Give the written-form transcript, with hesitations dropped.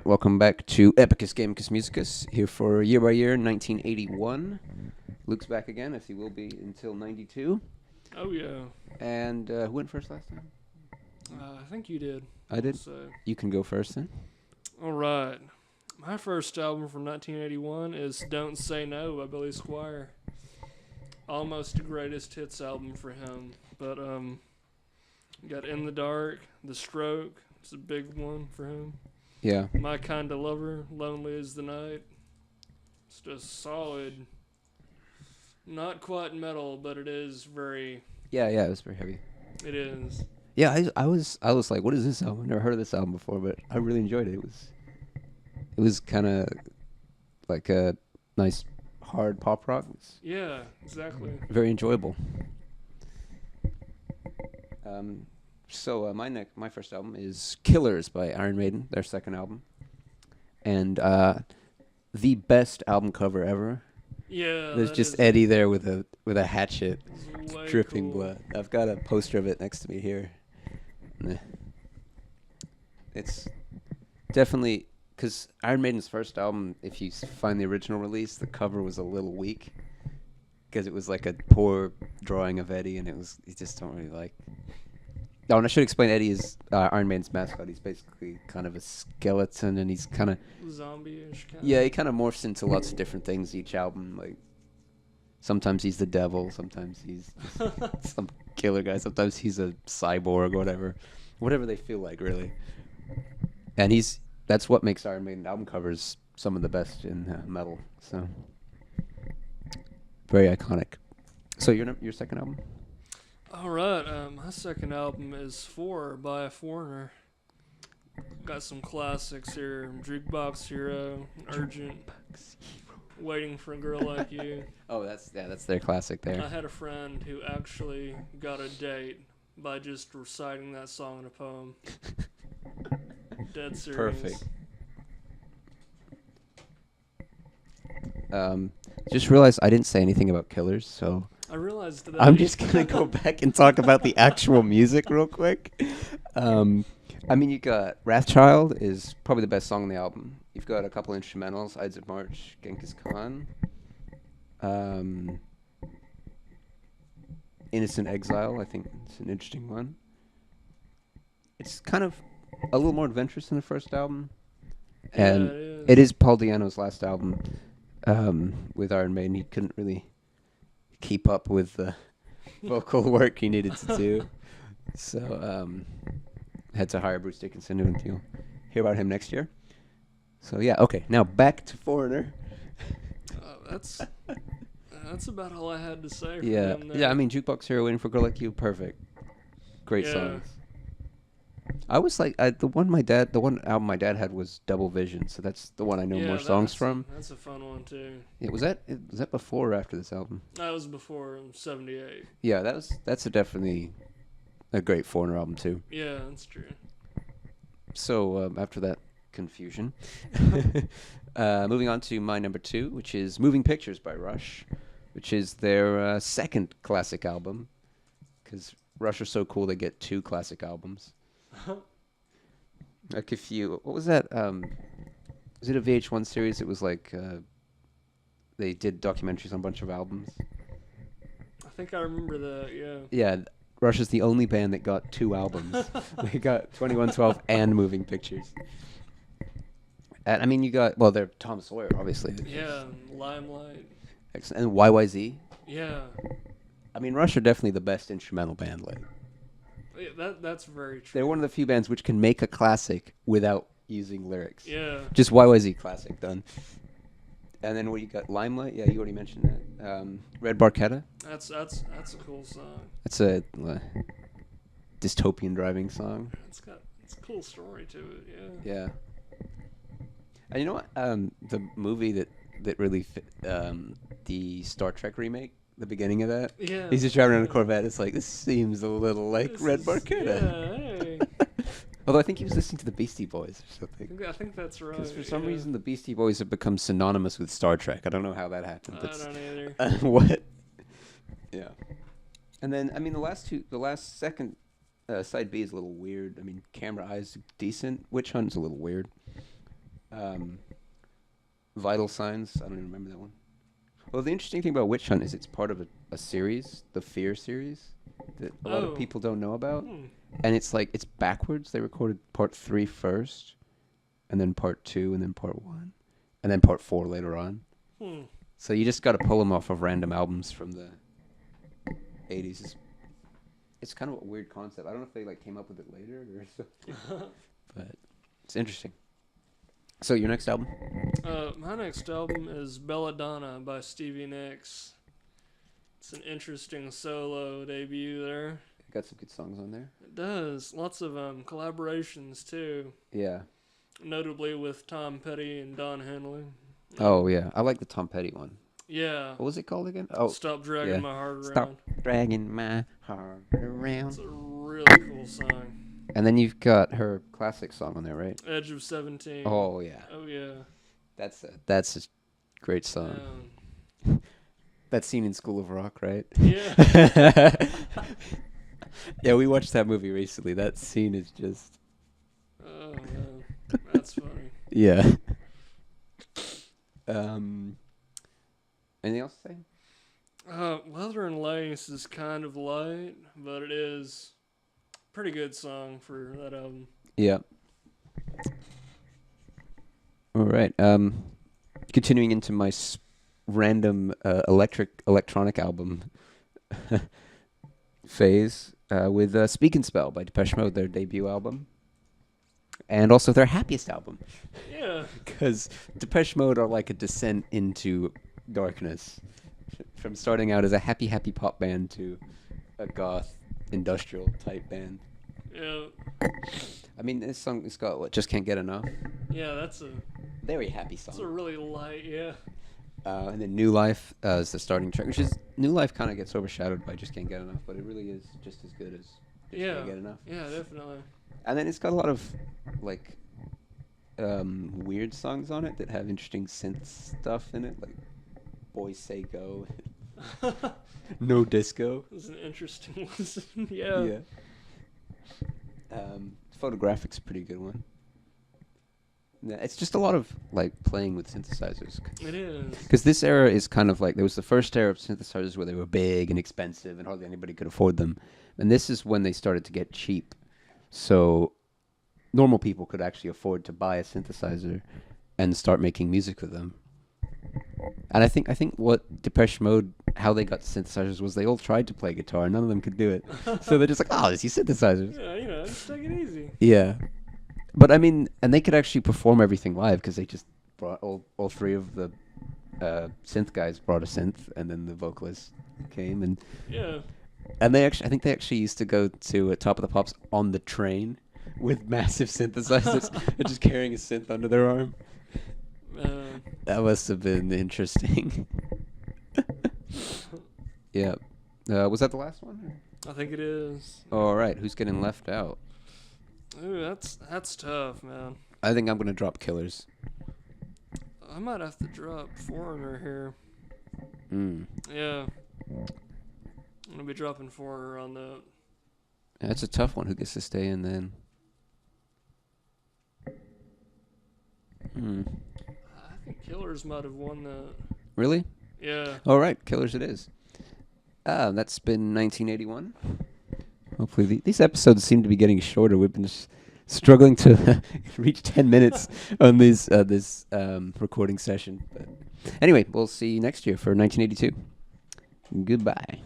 right, welcome back to Epicus Gamicus Musicus, here for Year by Year 1981. Luke's back again, as he will be until 92. Oh, yeah. And who went first last time? I think you did. I did? So. You can go first then. All right. My first album from 1981 is Don't Say No by Billy Squier. Almost the greatest hits album for him. But, got In the Dark, The Stroke. It's a big one for him. Yeah. My Kind of Lover, Lonely as the Night. It's just solid. Not quite metal, but it is very... Yeah, it was very heavy. It is. Yeah, I was like, what is this album? I've never heard of this album before, but I really enjoyed it. It was kind of like a nice hard pop rock. Yeah, exactly. Very enjoyable. So my first album is Killers by Iron Maiden, their second album, and the best album cover ever. Yeah, there's just Eddie there with a hatchet, dripping cool. blood. I've got a poster of it next to me here. It's definitely because Iron Maiden's first album, if you find the original release, the cover was a little weak because it was like a poor drawing of Eddie, and you just don't really like. Oh, and I should explain, Eddie is Iron Maiden's mascot. He's basically kind of a skeleton, and he's kind of... zombie-ish kind of. Yeah, he kind of morphs into lots of different things each album. Like, sometimes he's the devil, sometimes he's some killer guy, sometimes he's a cyborg or whatever. Whatever they feel like, really. And that's what makes Iron Maiden album covers some of the best in metal. So, very iconic. So, your second album? All right, my second album is Four by a Foreigner. Got some classics here: Jukebox Hero, Urgent, Waiting for a Girl Like You. Oh, that's their classic there. I had a friend who actually got a date by just reciting that song in a poem. Dead serious. Perfect. Just realized I didn't say anything about Killers, so... I realized that. I'm just going to go back and talk about the actual music real quick. I mean, you got Wrathchild is probably the best song on the album. You've got a couple instrumentals, Ides of March, Genghis Khan. Innocent Exile, I think it's an interesting one. It's kind of a little more adventurous than the first album. And it is Paul Di'Anno's last album with Iron Maiden. He couldn't really keep up with the vocal work he needed to do. So had to hire Bruce Dickinson, and you'll hear about him next year. So yeah, okay. Now back to Foreigner. That's about all I had to say. Yeah, I mean, Jukebox Hero, Waiting for a Girl Like You, perfect, great songs. I was like, the one album my dad had was Double Vision, so that's the one I know more songs from. That's a fun one too. Yeah, was that before or after this album? That was before '78. Yeah, that's definitely a great Foreigner album too. Yeah, that's true. So after that confusion, moving on to my number 2, which is Moving Pictures by Rush, which is their second classic album, because Rush are so cool they get 2 classic albums. Like what was that? Was it a VH1 series? It was like they did documentaries on a bunch of albums. I think I remember that. Yeah. Yeah, Rush is the only band that got 2 albums. They got 2112 and Moving Pictures. And I mean, you got they're Tom Sawyer, obviously. Yeah, Limelight. Excellent. And YYZ. Yeah. I mean, Rush are definitely the best instrumental band. Like, that's very true. they're one of the few bands which can make a classic without using lyrics. Yeah. Just YYZ classic done. And then what you got? Limelight. Yeah, you already mentioned that. Red Barchetta. That's a cool song. That's a dystopian driving song. It's a cool story to it. Yeah. Yeah. And you know what? The movie that really fit, the Star Trek remake, the beginning of that. Yeah. He's just driving around a Corvette. It's like, this seems a little like Red Barchetta. Yeah, hey. Although I think he was listening to the Beastie Boys or something. I think that's right. Because for some reason the Beastie Boys have become synonymous with Star Trek. I don't know how that happened. I don't either. What? Yeah. And then, I mean, the last second side B is a little weird. I mean, Camera Eyes decent. Witch Hunt's a little weird. Um, Vital Signs. I don't even remember that one. Well, the interesting thing about Witch Hunt is it's part of a series, the Fear series, that a lot of Oh. people don't know about. Hmm. And it's like, it's backwards. They recorded part 3 first, and then part 2, and then part 1, and then part 4 later on. Hmm. So you just got to pull them off of random albums from the 80s. It's kind of a weird concept. I don't know if they like came up with it later or something, but it's interesting. So your next album? My next album is Belladonna by Stevie Nicks. It's an interesting solo debut there. Got some good songs on there. It does. Lots of collaborations too. Yeah. Notably with Tom Petty and Don Henley. Oh yeah, I like the Tom Petty one. Yeah. What was it called again? Oh, Stop Dragging yeah. My Heart Around. Stop dragging my heart around. It's a really cool song. And then you've got her classic song on there, right? Edge of 17. Oh yeah, Oh yeah. that's a great song. That scene in School of Rock, right? Yeah. Yeah, we watched that movie recently. That scene is just Oh man, that's funny. yeah. Anything else to say? Leather and Lace is kind of light, but it is a pretty good song for that album. Yeah. All right. Continuing into my random electronic album phase with Speak and Spell by Depeche Mode, their debut album, and also their happiest album. Yeah. Because Depeche Mode are like a descent into darkness, from starting out as a happy pop band to a goth industrial type band. Yeah. I mean, this song has got Just Can't Get Enough. Yeah, that's a Very happy song. really light, yeah. And then New Life is the starting track, which is New Life kind of gets overshadowed by Just Can't Get Enough, but it really is just as good as Just Can't Get Enough. Yeah, definitely. And then it's got a lot of like weird songs on it that have interesting synth stuff in it, like Boys Say Go, No Disco. It was an interesting listen. Yeah. Photographic's a pretty good one. Yeah, it's just a lot of like playing with synthesizers. It is. Because this era is kind of like, there was the first era of synthesizers where they were big and expensive and hardly anybody could afford them. And this is when they started to get cheap. So normal people could actually afford to buy a synthesizer and start making music with them. And I think what Depeche Mode, how they got synthesizers was they all tried to play guitar and none of them could do it. So they're just like, oh, let's use synthesizers. Yeah, just take it easy. Yeah. But I mean, and they could actually perform everything live because they just brought all three of the synth guys brought a synth, and then the vocalist came, and they actually, I think they actually used to go to Top of the Pops on the train with massive synthesizers and just carrying a synth under their arm. That must have been interesting. Yeah. Was that the last one? I think it is. All right. Who's getting left out? Ooh, that's tough, man. I think I'm gonna drop Killers. I might have to drop Foreigner here. Yeah. I'm gonna be dropping Foreigner on that. That's a tough one. Who gets to stay in then? I think Killers might have won that. Really? Yeah. All right, Killers it is. That's been 1981. Hopefully these episodes seem to be getting shorter. We've been just struggling to reach 10 minutes on this recording session. But anyway, we'll see you next year for 1982. Goodbye.